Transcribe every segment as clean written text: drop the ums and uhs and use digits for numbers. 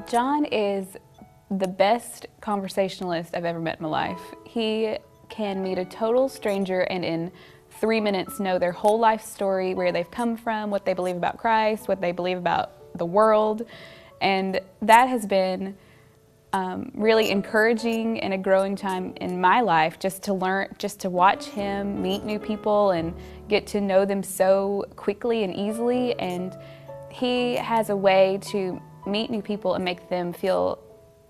John is the best conversationalist I've ever met in my life. He can meet a total stranger and in 3 minutes know their whole life story, where they've come from, what they believe about Christ, what they believe about the world. And that has been really encouraging and a growing time in my life, just to learn, just to watch him meet new people and get to know them so quickly and easily. And he has a way to meet new people and make them feel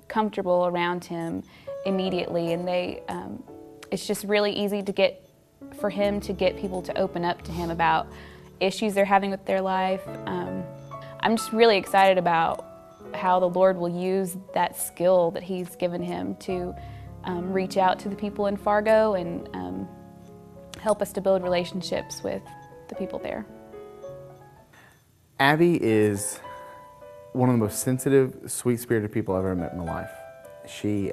comfortable around him immediately. And it's just really easy for him to get people to open up to him about issues they're having with their life. I'm just really excited about how the Lord will use that skill that he's given him to reach out to the people in Fargo and help us to build relationships with the people there. Abby is one of the most sensitive, sweet-spirited people I've ever met in my life. She,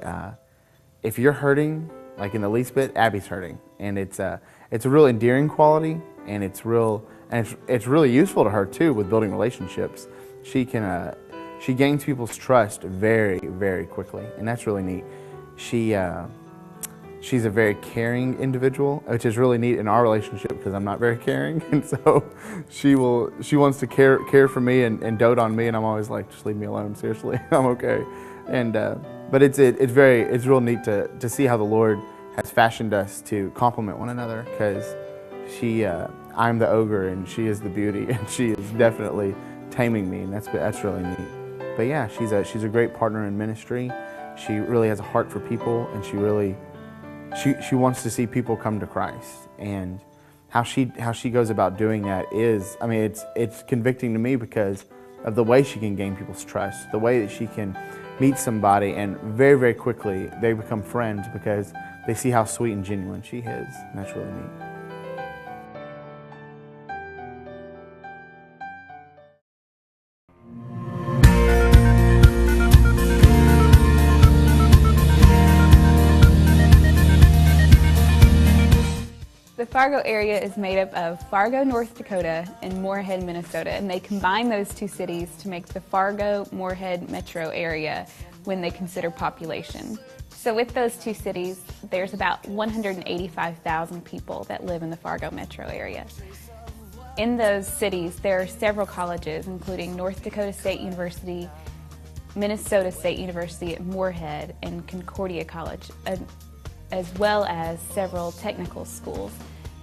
if you're hurting, like in the least bit, Abby's hurting, and it's a real endearing quality, and it's really useful to her too with building relationships. She gains people's trust very, very quickly, and that's really neat. She's a very caring individual, which is really neat in our relationship because I'm not very caring, and so she wants to care for me and dote on me, and I'm always like, just leave me alone, seriously, I'm okay. And but it's real neat to see how the Lord has fashioned us to complement one another, because I'm the ogre and she is the beauty, and she is definitely taming me, and that's really neat. But yeah, she's a great partner in ministry. She really has a heart for people, and she wants to see people come to Christ. And how she goes about doing that is, I mean, it's convicting to me because of the way she can gain people's trust, the way that she can meet somebody and very, very quickly they become friends because they see how sweet and genuine she is, and that's really neat. The Fargo area is made up of Fargo, North Dakota and Moorhead, Minnesota, and they combine those two cities to make the Fargo-Moorhead metro area when they consider population. So with those two cities, there's about 185,000 people that live in the Fargo metro area. In those cities, there are several colleges, including North Dakota State University, Minnesota State University at Moorhead, and Concordia College, as well as several technical schools.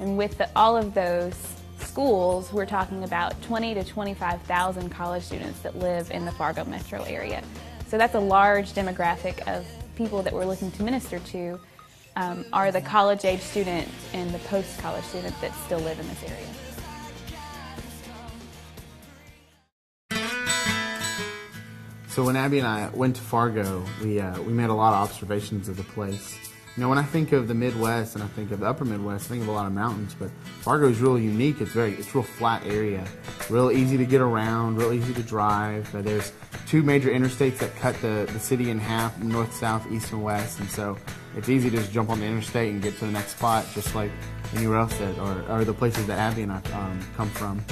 And with all of those schools, we're talking about 20 to 25,000 college students that live in the Fargo metro area. So that's a large demographic of people that we're looking to minister to, are the college-age student and the post-college student that still live in this area. So when Abby and I went to Fargo, we made a lot of observations of the place. You know, when I think of the Midwest and I think of the upper Midwest, I think of a lot of mountains, but Fargo is really unique. It's real flat area, real easy to get around, real easy to drive. There's two major interstates that cut the city in half, north, south, east, and west, and so it's easy to just jump on the interstate and get to the next spot, just like anywhere else or the places that Abby and I come from.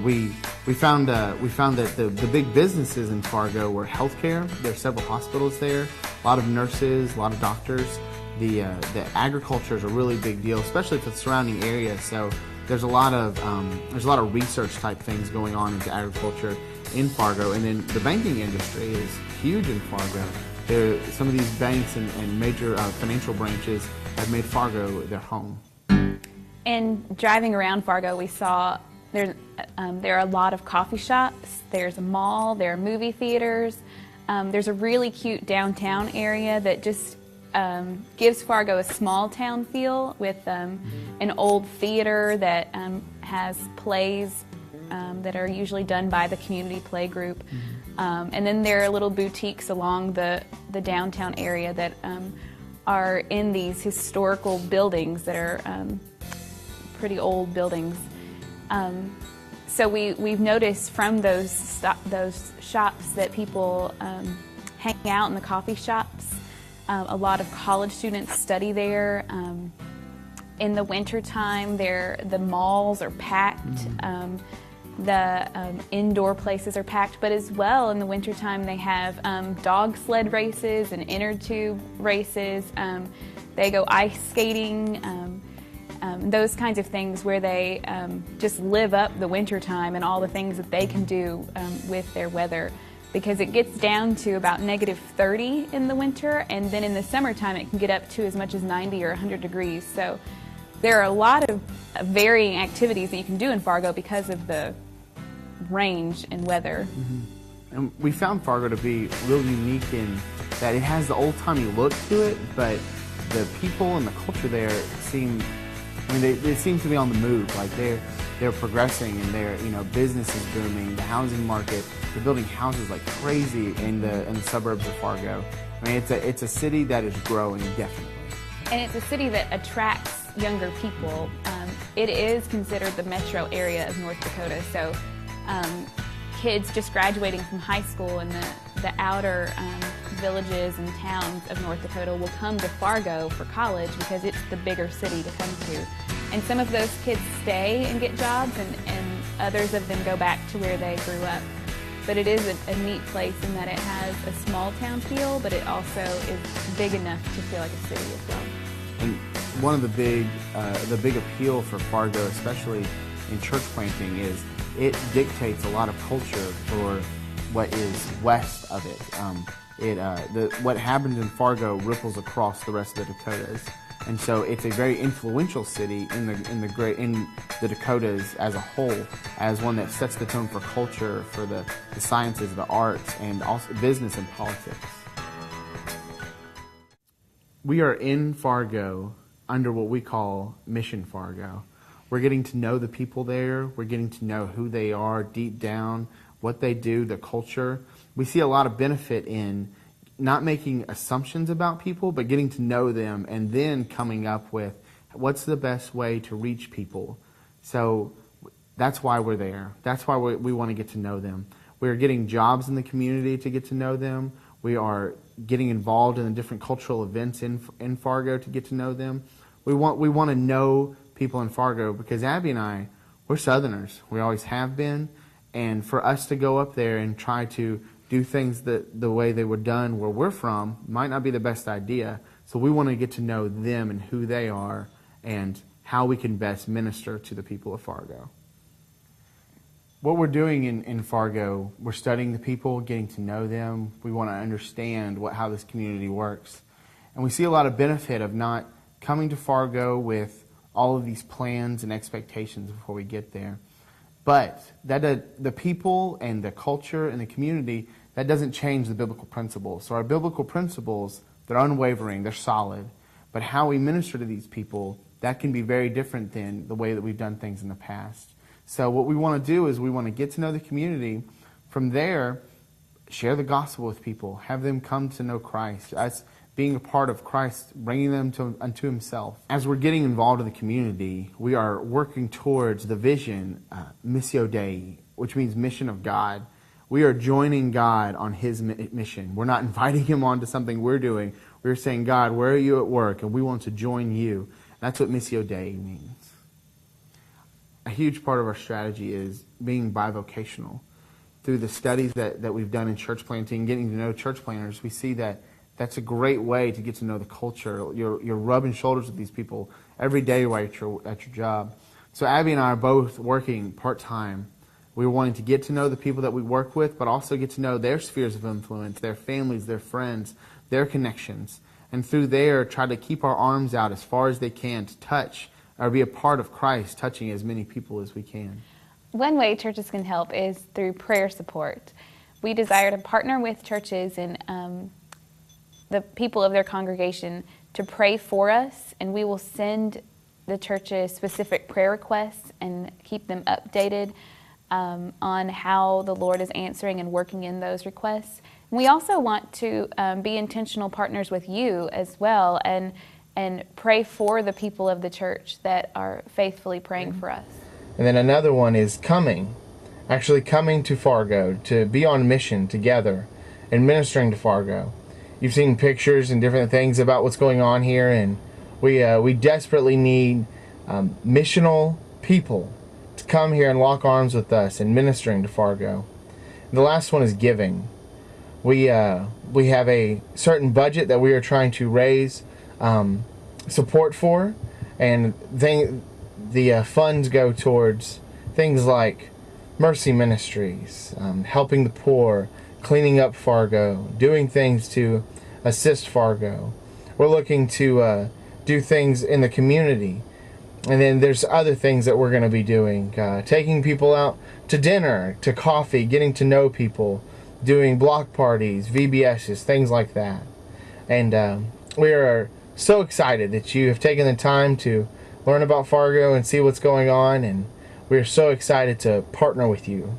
We found that the big businesses in Fargo were healthcare. There are several hospitals there, a lot of nurses, a lot of doctors. The agriculture is a really big deal, especially for the surrounding area. So there's a lot of research type things going on into agriculture in Fargo, and then the banking industry is huge in Fargo. Some of these banks and major financial branches have made Fargo their home. And driving around Fargo, we saw there are a lot of coffee shops. There's a mall. There are movie theaters. There's a really cute downtown area that just gives Fargo a small town feel, with an old theater that has plays that are usually done by the community play group. And then there are little boutiques along the downtown area that are in these historical buildings that are pretty old buildings. So we've noticed from those shops that people hang out in the coffee shops. A lot of college students study there. In the winter time, the malls are packed. The indoor places are packed, but as well in the wintertime they have dog sled races and inner tube races. They go ice skating, those kinds of things where they just live up the wintertime and all the things that they can do with their weather, because it gets down to about -30 in the winter, and then in the summertime it can get up to as much as 90 or 100 degrees. So there are a lot of varying activities that you can do in Fargo because of the range in weather. Mm-hmm. And we found Fargo to be real unique in that it has the old-timey look to it, but the people and the culture there seem, they seem to be on the move. Like they're progressing, and business is booming. The housing market, they're building houses like crazy in the suburbs of Fargo. I mean, it's a city that is growing, definitely. And it's a city that attracts younger people. It is considered the metro area of North Dakota, so kids just graduating from high school in the outer villages and towns of North Dakota will come to Fargo for college because it's the bigger city to come to. And some of those kids stay and get jobs, and others of them go back to where they grew up. But it is a neat place in that it has a small town feel, but it also is big enough to feel like a city as well. And one of the big appeal for Fargo, especially in church planting, is it dictates a lot of culture for what is west of it. What happens in Fargo ripples across the rest of the Dakotas, and so it's a very influential city in the Dakotas as a whole, as one that sets the tone for culture, for the sciences, the arts, and also business and politics. We are in Fargo under what we call Mission Fargo. We're getting to know the people there. We're getting to know who they are deep down, what they do, the culture. We see a lot of benefit in not making assumptions about people, but getting to know them and then coming up with what's the best way to reach people. So that's why we're there. That's why we want to get to know them. We're getting jobs in the community to get to know them. We are getting involved in the different cultural events in Fargo to get to know them. We want to know people in Fargo because Abby and I, we're Southerners. We always have been. And for us to go up there and try to do things the way they were done where we're from might not be the best idea. So we want to get to know them and who they are and how we can best minister to the people of Fargo. What we're doing in Fargo, we're studying the people, getting to know them. We want to understand how this community works. And we see a lot of benefit of not coming to Fargo with all of these plans and expectations before we get there. But the people and the culture and the community, that doesn't change the biblical principles. So our biblical principles, they're unwavering, they're solid. But how we minister to these people, that can be very different than the way that we've done things in the past. So what we want to do is we want to get to know the community. From there, share the gospel with people. Have them come to know Christ. Us being a part of Christ, bringing them unto Himself. As we're getting involved in the community, we are working towards the vision, Missio Dei, which means mission of God. We are joining God on His mission. We're not inviting Him on to something we're doing. We're saying, God, where are you at work? And we want to join you. That's what Missio Dei means. A huge part of our strategy is being bivocational. Through the studies that we've done in church planting, getting to know church planters, we see that that's a great way to get to know the culture. You're rubbing shoulders with these people every day while you're at your job. So Abby and I are both working part-time. We're wanting to get to know the people that we work with, but also get to know their spheres of influence, their families, their friends, their connections. And through there, try to keep our arms out as far as they can to touch or be a part of Christ, touching as many people as we can. One way churches can help is through prayer support. We desire to partner with churches and the people of their congregation to pray for us, and we will send the churches specific prayer requests and keep them updated on how the Lord is answering and working in those requests. And we also want to be intentional partners with you as well and pray for the people of the church that are faithfully praying for us. And then another one is actually coming to Fargo to be on mission together and ministering to Fargo. You've seen pictures and different things about what's going on here, and we desperately need missional people to come here and lock arms with us in ministering to Fargo. The last one is giving. We have a certain budget that we are trying to raise support for, and the funds go towards things like mercy ministries, helping the poor, cleaning up Fargo, doing things to assist Fargo. We're looking to do things in the community. And then there's other things that we're going to be doing, taking people out to dinner, to coffee, getting to know people, doing block parties, VBSs, things like that. And we are so excited that you have taken the time to learn about Fargo and see what's going on, and we're so excited to partner with you.